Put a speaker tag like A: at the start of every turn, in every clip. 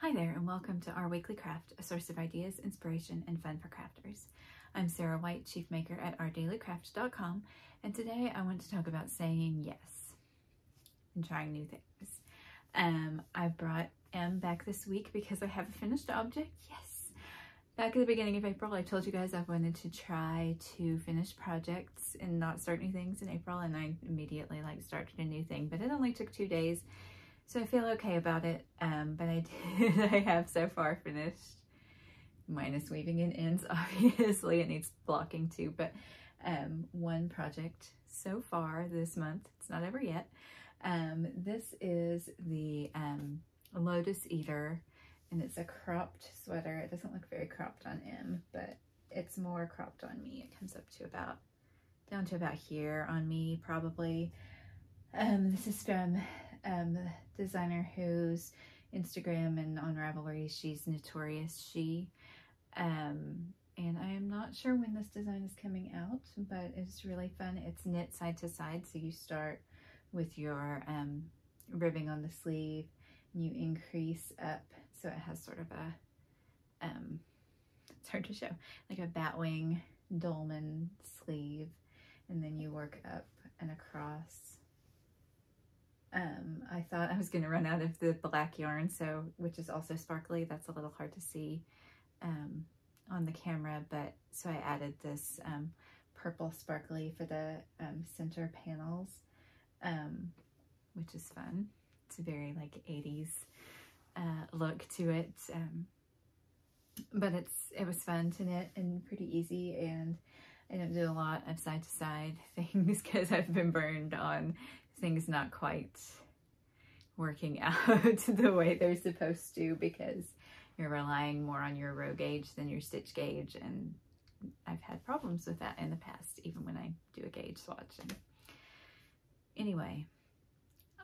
A: Hi there, and welcome to Our Weekly Craft, a source of ideas, inspiration, and fun for crafters. I'm Sarah White, Chief Maker at OurDailyCraft.com, and today I want to talk about saying yes and trying new things. I brought M back this week because I have a finished object. Yes! Back at the beginning of April, I told you guys I wanted to try to finish projects and not start new things in April, and I immediately started a new thing, but it only took 2 days. So I feel okay about it, but I have so far finished, minus weaving in ends, obviously it needs blocking too, but one project so far this month. It's not over yet. This is the Lotus Eater, and it's a cropped sweater. It doesn't look very cropped on M, but it's more cropped on me. It comes up to down to about here on me, probably. This is from the designer whose Instagram and on Ravelry she's Notorious She, and I am not sure when this design is coming out, but it's really fun. It's knit side to side, so you start with your ribbing on the sleeve and you increase up, so it has sort of a it's hard to show, like a batwing dolman sleeve, and then you work up and across. I thought I was going to run out of the black yarn, which is also sparkly. That's a little hard to see on the camera, but so I added this purple sparkly for the center panels, which is fun. It's a very 80s look to it, but it was fun to knit and pretty easy, and I don't do a lot of side to side things because I've been burned on things not quite working out the way they're supposed to, because you're relying more on your row gauge than your stitch gauge, and I've had problems with that in the past, even when I do a gauge swatch. And anyway,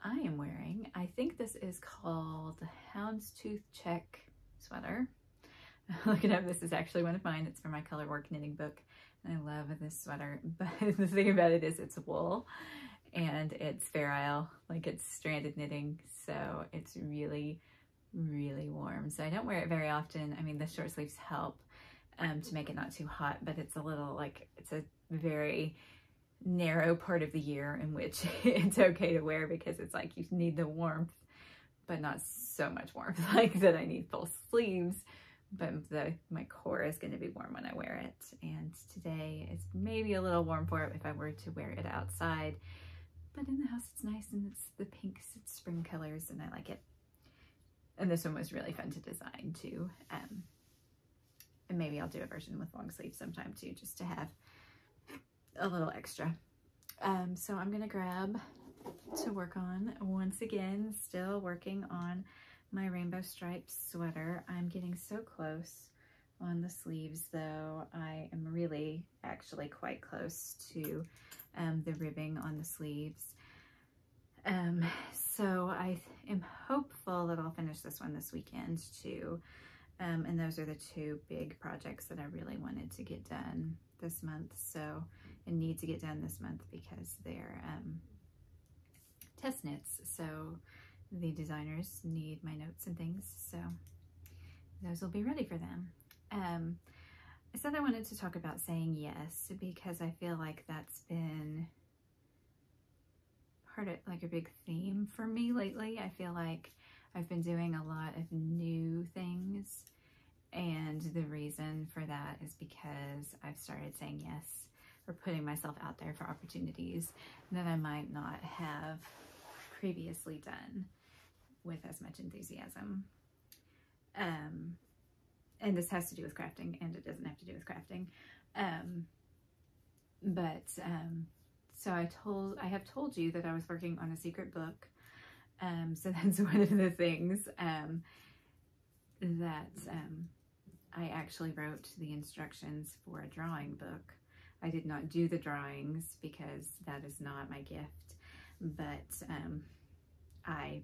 A: I am wearing, I think this is called the Houndstooth Check sweater. Look it up, this is actually one of mine. It's for my color work knitting book, and I love this sweater, but the thing about it is it's wool, and it's sterile, it's stranded knitting, so it's really, really warm. So I don't wear it very often. I mean, the short sleeves help to make it not too hot, but it's a little it's a very narrow part of the year in which it's okay to wear, because it's you need the warmth, but not so much warmth that I need full sleeves, but my core is going to be warm when I wear it. And today is maybe a little warm for it if I were to wear it outside. But in the house, it's nice, and it's the pinks, it's spring colors, and I like it. And this one was really fun to design too. And maybe I'll do a version with long sleeves sometime too, just to have a little extra. So I'm gonna grab to work on, once again, still working on my rainbow striped sweater. I'm getting so close on the sleeves though. I am really actually quite close to the ribbing on the sleeves. So I am hopeful that I'll finish this one this weekend too. And those are the two big projects that I really wanted to get done this month. So, and need to get done this month because they're test knits. So the designers need my notes and things. So those will be ready for them. I said I wanted to talk about saying yes because I feel like that's been part of a big theme for me lately. I feel like I've been doing a lot of new things, and the reason for that is because I've started saying yes, or putting myself out there for opportunities that I might not have previously done with as much enthusiasm. And this has to do with crafting, and it doesn't have to do with crafting. So I have told you that I was working on a secret book. So that's one of the things that I actually wrote the instructions for a drawing book. I did not do the drawings because that is not my gift, but I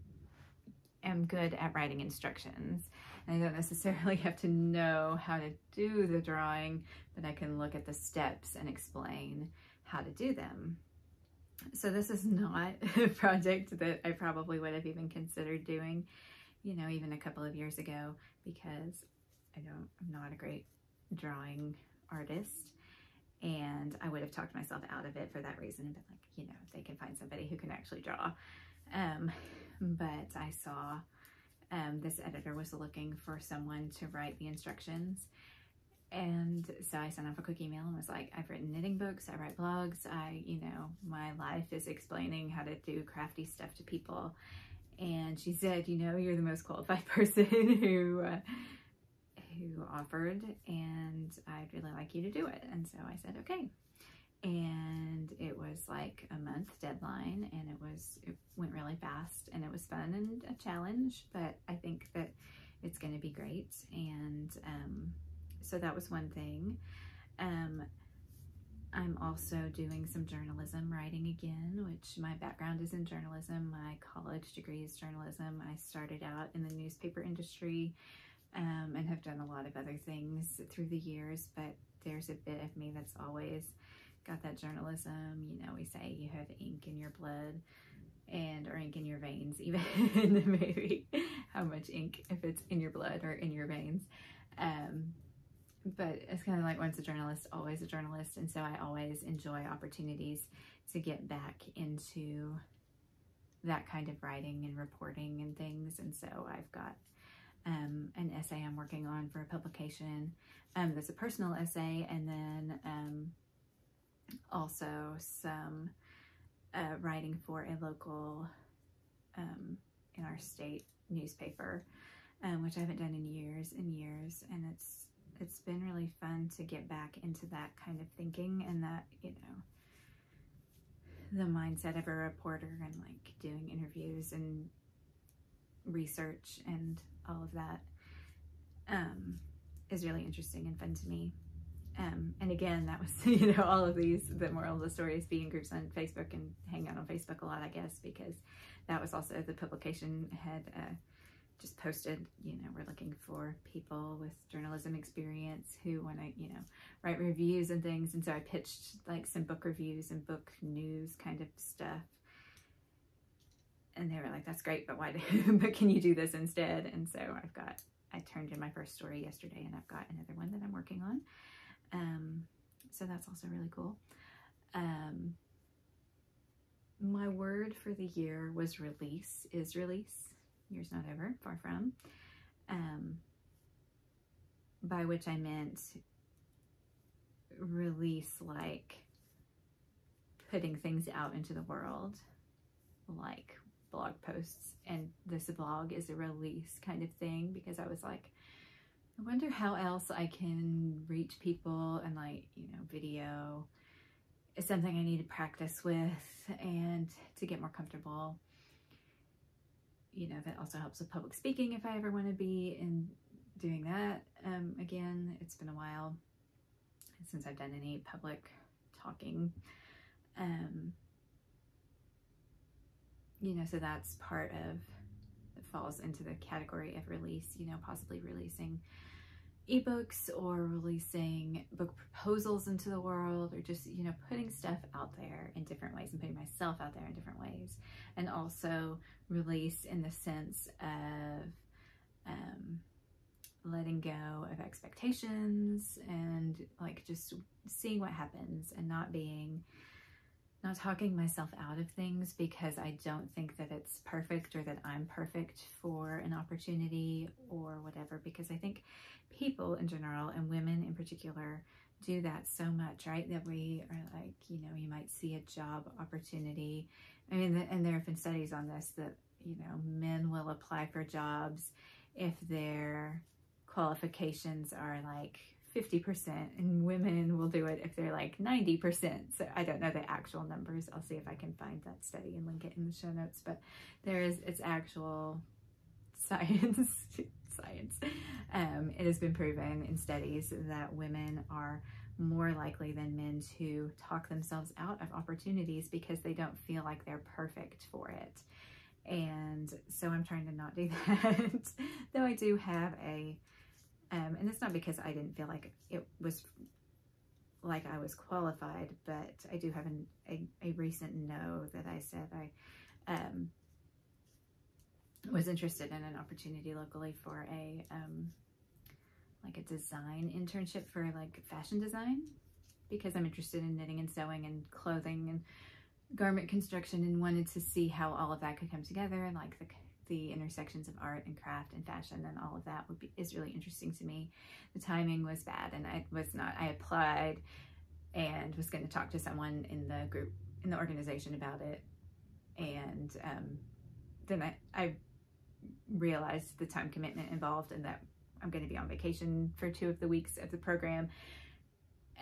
A: am good at writing instructions. And I don't necessarily have to know how to do the drawing, but I can look at the steps and explain how to do them. So this is not a project that I probably would have even considered doing you know, even a couple of years ago, because I'm not a great drawing artist. And I would have talked myself out of it for that reason and been like, you know, they can find somebody who can actually draw. But I saw this editor was looking for someone to write the instructions. And so I sent off a quick email and was like, I've written knitting books, I write blogs, you know, my life is explaining how to do crafty stuff to people. And she said, you know, you're the most qualified person who offered, and I'd really like you to do it. And so I said, okay. And it was like a month deadline, and it went really fast, and it was fun and a challenge, but I think that it's going to be great. And so that was one thing. I'm also doing some journalism writing again, which my background is in journalism. My college degree is journalism. I started out in the newspaper industry and have done a lot of other things through the years, but there's a bit of me that's always got that journalism. You know, we say you have ink in your blood or ink in your veins, even maybe how much ink, if it's in your blood or in your veins. But it's kind of like once a journalist, always a journalist. And so I always enjoy opportunities to get back into that kind of writing and reporting and things. And so I've got an essay I'm working on for a publication that's a personal essay, and then also some writing for a local in our state newspaper, which I haven't done in years and years, and it's been really fun to get back into that kind of thinking and that, you know, the mindset of a reporter and like doing interviews and research and all of that is really interesting and fun to me. And again, that was, you know, all of these, the moral of the story is be in groups on Facebook and hang out on Facebook a lot, I guess, because that was also the publication had just posted, you know, we're looking for people with journalism experience who want to, you know, write reviews and things. And so I pitched like some book reviews and book news kind of stuff. And they were like, that's great, but why but can you do this instead? And so I turned in my first story yesterday, and I've got another one that I'm working on. So that's also really cool. My word for the year was release, is release. Year's not over, far from. By which I meant release, like putting things out into the world, like blog posts. And this blog is a release kind of thing, because I was like, I wonder how else I can reach people, and like, you know, video is something I need to practice with and to get more comfortable. You know, that also helps with public speaking if I ever want to be in doing that. Again, it's been a while since I've done any public talking. You know, so that's part of, it falls into the category of release, you know, possibly releasing ebooks or releasing book proposals into the world, or just, you know, putting stuff out there in different ways and putting myself out there in different ways. And also release in the sense of letting go of expectations and like just seeing what happens and not talking myself out of things because I don't think that it's perfect or that I'm perfect for an opportunity or whatever, because I think people in general and women in particular do that so much, right? That we are like, you know, you might see a job opportunity. I mean, and there have been studies on this that, you know, men will apply for jobs if their qualifications are like 50%, and women will do it if they're like 90%. So I don't know the actual numbers. I'll see if I can find that study and link it in the show notes, but it's actual science. It has been proven in studies that women are more likely than men to talk themselves out of opportunities because they don't feel like they're perfect for it. And so I'm trying to not do that. Though I do have and it's not because I didn't feel like it was like I was qualified, but I do have a recent no that I said was interested in an opportunity locally for a like a design internship for like fashion design, because I'm interested in knitting and sewing and clothing and garment construction, and wanted to see how all of that could come together, and like the intersections of art and craft and fashion and all of that is really interesting to me. The timing was bad, and I applied and was going to talk to someone in the group, in the organization, about it, and then I realized the time commitment involved, and that I'm going to be on vacation for 2 of the weeks of the program.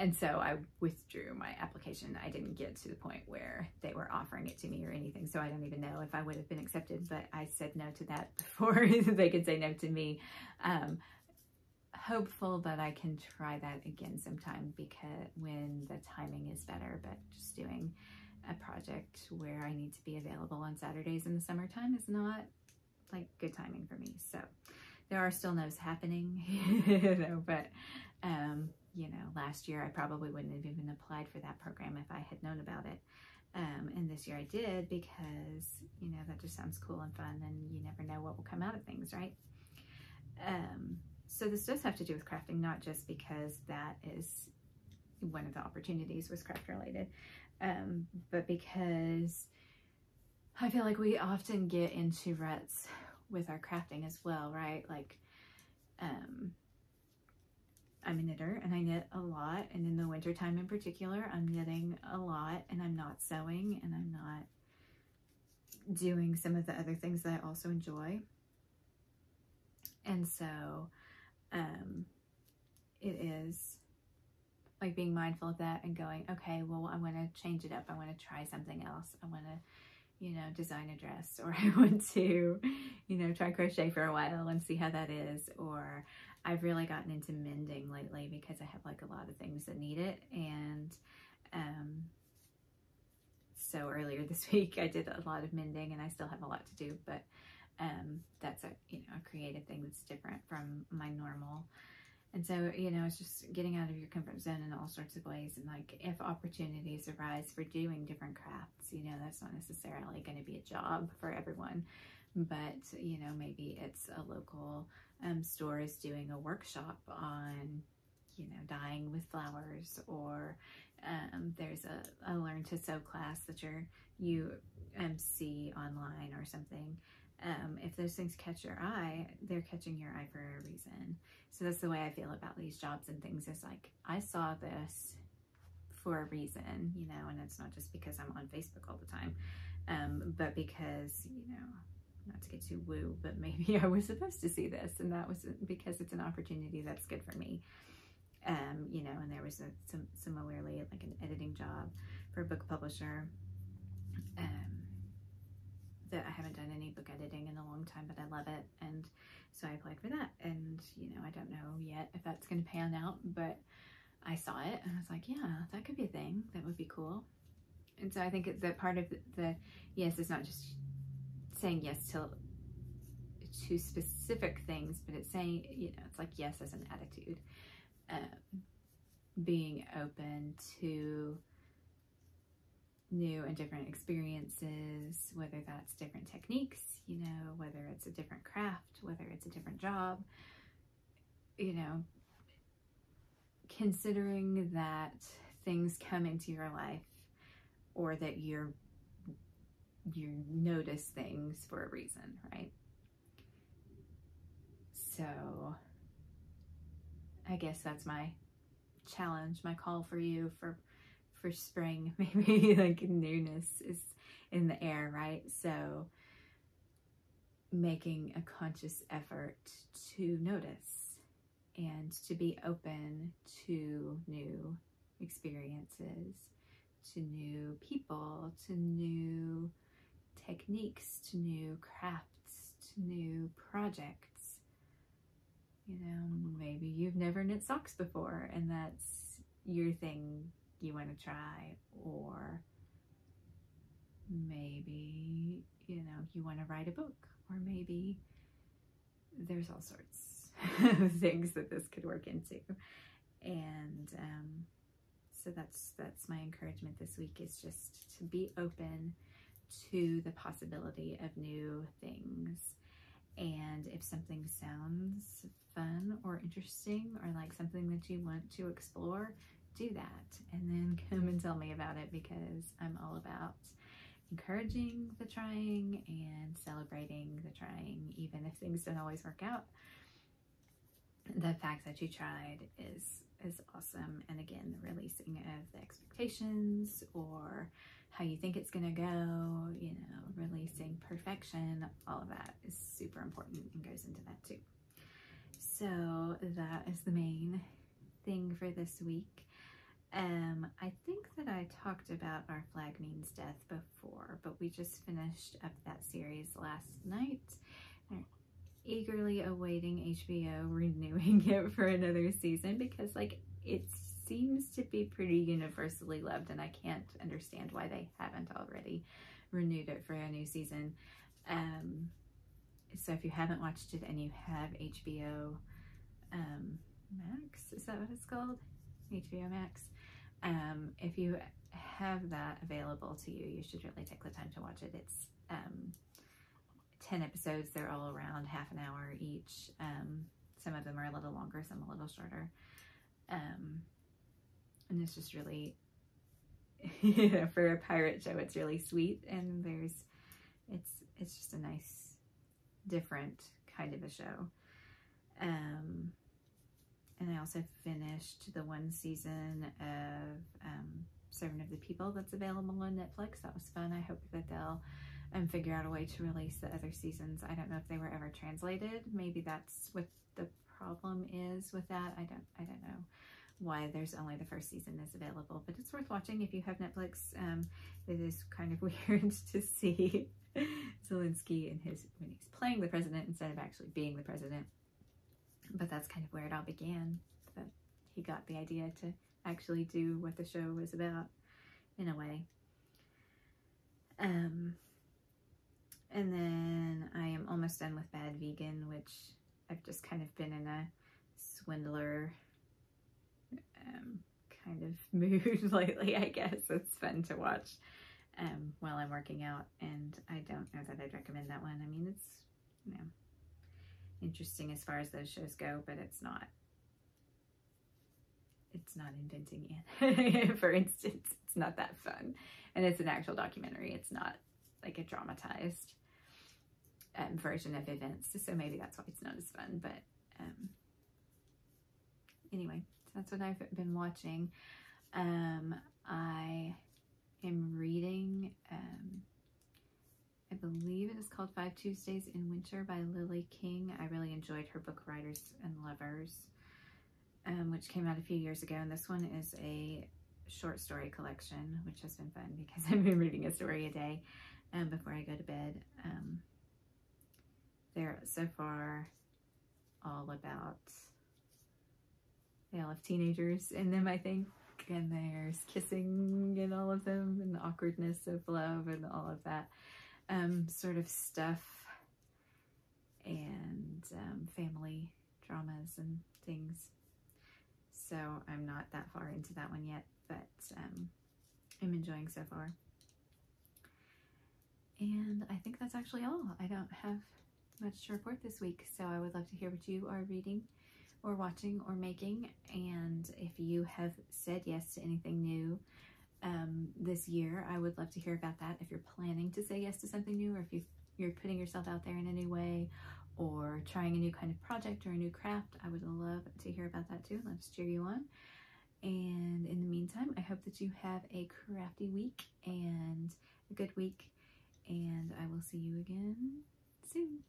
A: And so I withdrew my application. I didn't get to the point where they were offering it to me or anything, so I don't even know if I would have been accepted, but I said no to that before they could say no to me. Hopeful that I can try that again sometime, because when the timing is better, but just doing a project where I need to be available on Saturdays in the summertime is not like good timing for me. So there are still no's happening, you know, but you know, last year I probably wouldn't have even applied for that program if I had known about it. And this year I did, because, you know, that just sounds cool and fun, and you never know what will come out of things, right? So this does have to do with crafting, not just because that is one of the opportunities was craft related, but because I feel like we often get into ruts with our crafting as well, right? Like, I'm a knitter and I knit a lot, and in the winter time in particular, I'm knitting a lot, and I'm not sewing, and I'm not doing some of the other things that I also enjoy. And so it is like being mindful of that and going, okay, well, I want to change it up. I want to try something else. I want to, you know, design a dress, or I want to, you know, try crochet for a while and see how that is. Or I've really gotten into mending lately because I have like a lot of things that need it. And so earlier this week I did a lot of mending, and I still have a lot to do, but that's a, you know, a creative thing that's different from my normal. And so, you know, it's just getting out of your comfort zone in all sorts of ways. And like, if opportunities arise for doing different crafts, you know, that's not necessarily going to be a job for everyone, but, you know, maybe it's a local store is doing a workshop on, you know, dyeing with flowers, or there's a learn to sew class that you see online or something. If those things catch your eye, they're catching your eye for a reason. So that's the way I feel about these jobs and things. It's like, I saw this for a reason, you know, and it's not just because I'm on Facebook all the time, but because, you know, not to get too woo, but maybe I was supposed to see this, and that was because it's an opportunity that's good for me. You know, and there was similarly like an editing job for a book publisher, that I haven't done any book editing in a long time, but I love it. And so I applied for that, and, you know, I don't know yet if that's going to pan out, but I saw it and I was like, yeah, that could be a thing. That would be cool. And so I think that part of the yes is not just saying yes to specific things, but it's saying, you know, it's like yes as an attitude, being open to new and different experiences, whether that's different techniques, you know, whether it's a different craft, whether it's a different job, you know, considering that things come into your life, or that you notice things for a reason, right? So I guess that's my challenge, my call for you for spring. Maybe like newness is in the air, right? So making a conscious effort to notice and to be open to new experiences, to new people, to new techniques, to new crafts, to new projects. You know, maybe you've never knit socks before and that's your thing you want to try, or maybe, you know, you want to write a book, or maybe there's all sorts of things that this could work into. And so that's my encouragement this week, is just to be open to the possibility of new things, And if something sounds fun or interesting or like something that you want to explore, do that and then come and tell me about it, because I'm all about encouraging the trying and celebrating the trying, even if things don't always work out. The fact that you tried is awesome. And again, the releasing of the expectations or how you think it's gonna go, you know, releasing perfection, all of that is super important and goes into that too. So that is the main thing for this week. I think that I talked about Our Flag Means Death before, but we just finished up that series last night. I'm eagerly awaiting HBO renewing it for another season, because like it seems to be pretty universally loved, and I can't understand why they haven't already renewed it for a new season. So if you haven't watched it and you have HBO Max, is that what it's called? HBO Max. If you have that available to you, you should really take the time to watch it. It's 10 episodes. They're all around half an hour each. Some of them are a little longer, some a little shorter. And it's just really, you know, for a pirate show, it's really sweet, and it's just a nice, different kind of a show. And I also finished the one season of Servant of the People that's available on Netflix. That was fun. I hope that they'll figure out a way to release the other seasons. I don't know if they were ever translated. Maybe that's what the problem is with that. I don't know why there's only the first season is available, but it's worth watching if you have Netflix. It is kind of weird to see Zelensky when he's playing the president instead of actually being the president. But that's kind of where it all began, that he got the idea to actually do what the show was about, in a way. And then I am almost done with Bad Vegan, which I've just kind of been in a swindler kind of mood lately, I guess. It's fun to watch while I'm working out, and I don't know that I'd recommend that one. I mean, it's, you know, interesting as far as those shows go, but it's not Inventing Anna, for instance. It's not that fun, and it's an actual documentary. It's not like a dramatized version of events, so maybe that's why it's not as fun. But anyway, that's what I've been watching. I am reading, I believe it is called 5 Tuesdays in Winter by Lily King. I really enjoyed her book Writers and Lovers, which came out a few years ago. And this one is a short story collection, which has been fun because I've been reading a story a day before I go to bed. They're so far all about, they all have teenagers in them, I think, and there's kissing in all of them, and the awkwardness of love and all of that sort of stuff, and family dramas and things. So I'm not that far into that one yet, but I'm enjoying so far. And I think that's actually all. I don't have much to report this week, so I would love to hear what you are reading or watching or making, and if you have said yes to anything new this year, I would love to hear about that. If you're planning to say yes to something new, or if you're putting yourself out there in a new way, or trying a new kind of project or a new craft, I would love to hear about that too. Let's cheer you on. And in the meantime, I hope that you have a crafty week and a good week, and I will see you again soon.